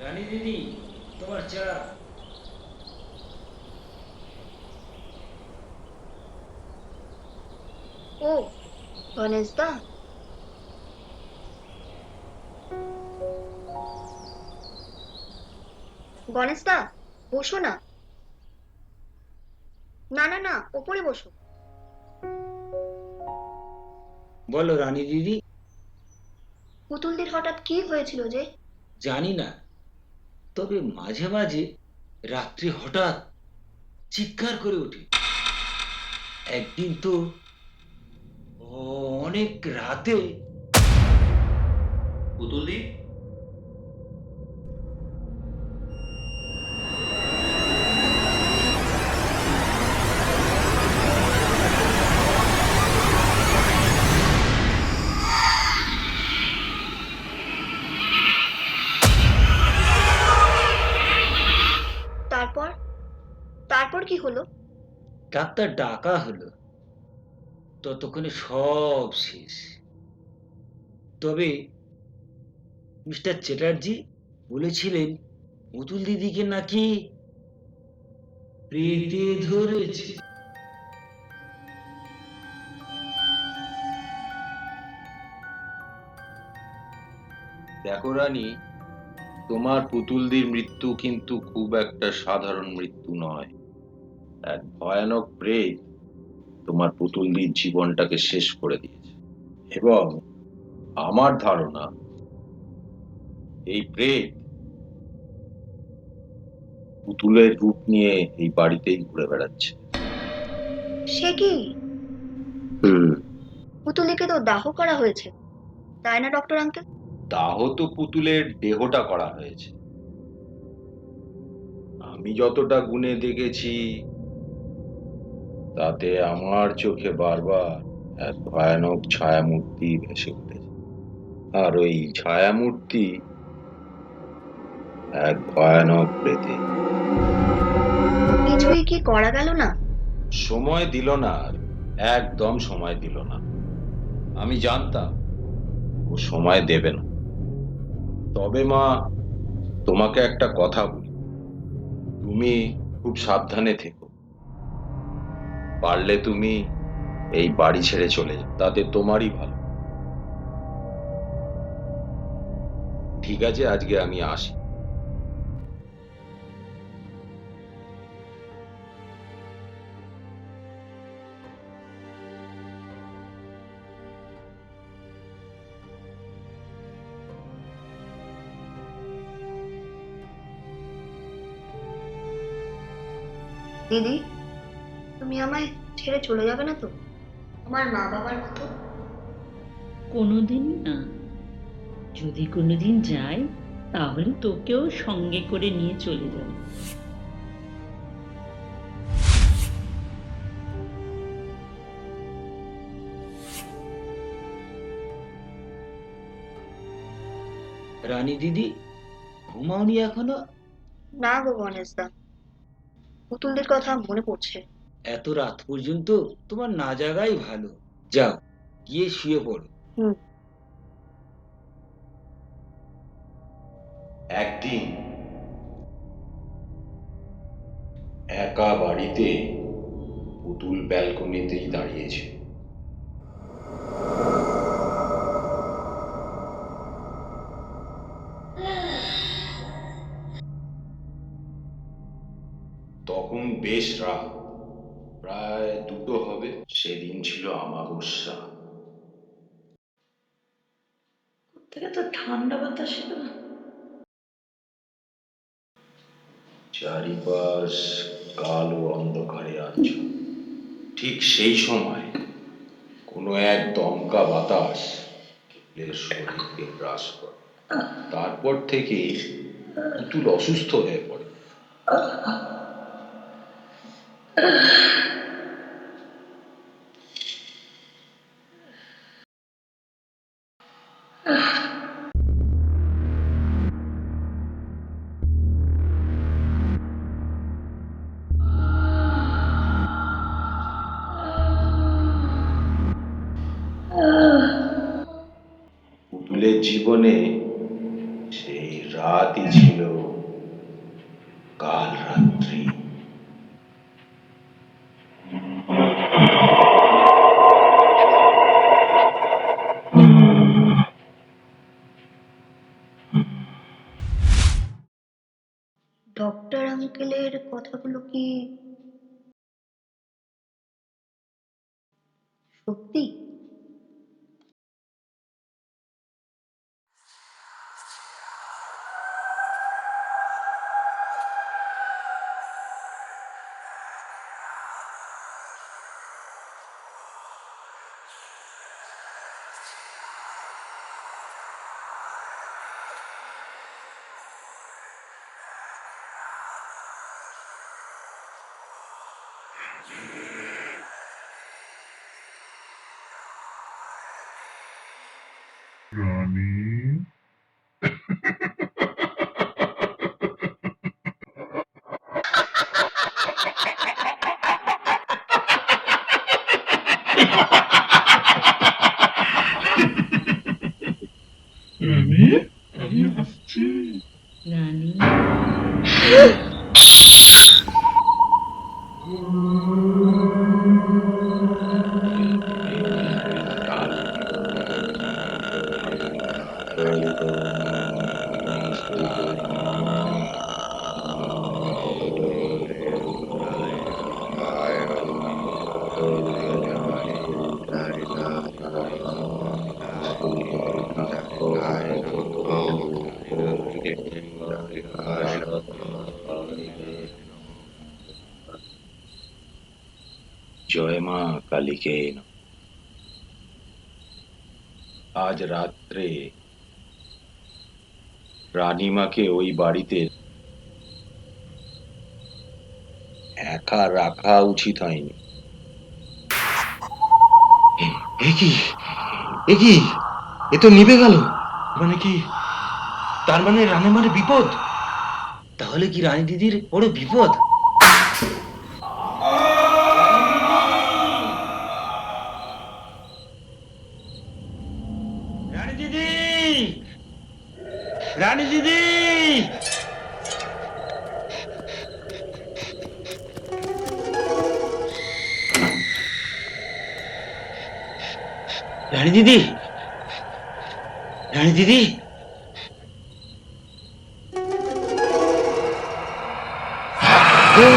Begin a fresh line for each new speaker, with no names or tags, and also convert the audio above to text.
রানী দিদি, তোমার চা।
ও, গণেশ দা। গণেশ দা, বসো না। না না না, ওপরে বসো।
বলো রানী দিদি।
পুতুলদের হঠাৎ কি হয়েছিল যে?
জানি না, তবে মাঝে মাঝে রাত্রি হঠাৎ চিৎকার করে ওঠে। একদিন তো অনেক রাতে।
পুতুলদি,
তারপর তারপর কি হলো?
ডাক্তার ডাকা হলো, ততক্ষণে সব শেষ। তবে মিস্টার চ্যাটার্জি বলেছিলেন পুতুল দিদিকে নাকি প্রেতে ধরেছে।
দেখো রানী, তোমার পুতুলদির মৃত্যু কিন্তু খুব একটা সাধারণ মৃত্যু নয়। এক ভয়ানক প্রেত তোমার পুতুলদির জীবনটাকে শেষ করে দিয়েছে। এবং আমার ধারণা, এই প্রেত পুতুলের রূপ নিয়ে এই বাড়িতেই ঘুরে বেড়াচ্ছে।
সে কি?
হুম।
পুতুলিকে তো দাহ করা হয়েছে, তাই না ডক্টর আঙ্কেল?
দাহ তো পুতুলের দেহটা করা হয়েছে। আমি যতটা গুণে দেখেছি, তাতে আমার চোখে বারবার এক ভয়ানক ছায়ামূর্তি ভেসে উঠেছে। আর ওই ছায়ামূর্তি এক ভয়ানক প্রেতে।
কিছুই কি করা গেল না?
সময় দিল না, আর একদম সময় দিল না। আমি জানতাম ও সময় দেবে না। তবে মা, তোমাকে একটা কথা বলি, তুমি খুব সাবধানে থেকো। পারলে তুমি এই বাড়ি ছেড়ে চলে যাও, তাতে তোমারই ভালো। ঠিক আছে, আজকে আমি আসি।
দিদি, তুমি আমায় ছেড়ে চলে যাবে না তো, আমার মা বাবার মতো?
কোনোদিন না। যদি কোনোদিন যাই, তাহলে তোকেও সঙ্গে করে নিয়ে চলে যাব।
রানী দিদি, ঘুমাওনি এখনো?
না গো গণেশ দা, পুতুলদের কথা মনে পড়ছে।
এত রাত পর্যন্ত তোমার না জাগাই ভালো। যাও, গিয়ে শুয়ে পড়ো।
হুম।
একদিন একা বাড়িতে পুতুল ব্যালকনিতেই দাঁড়িয়েছে। তখন বেশ রাত, প্রায় 2টো হবে। সেদিন ছিল অমাবস্যা।
থেকে তো ঠান্ডা বাতাস এলো।
চারিপাশ কালো অন্ধকারে আচ্ছন্ন। ঠিক সেই সময় কোনো এক দমকা বাতাস পুতুলের শরীরকে গ্রাস করে। তারপর থেকে পুতুল অসুস্থ হয়ে পড়ে। পুতুলের জীবনে সেই রাতই ছিল কাল রাত্রি।
ডক্টর আঙ্কেলের কথাগুলো কি সত্যি?
রানী,
জয় মা কালীকে নমঃ। আজ রাত্রে রানীমাকে ওই বাড়িতে একা রাখা উচিত হয়নি।
এ কি এ কি এ তো নিভে গেল। মানে কি, তার মানে রানীমার বিপদ? তাহলে কি রানী দিদির বড় বিপদ? রানী দিদি, রানী দিদি, রানী দিদি, রানী দিদি, ও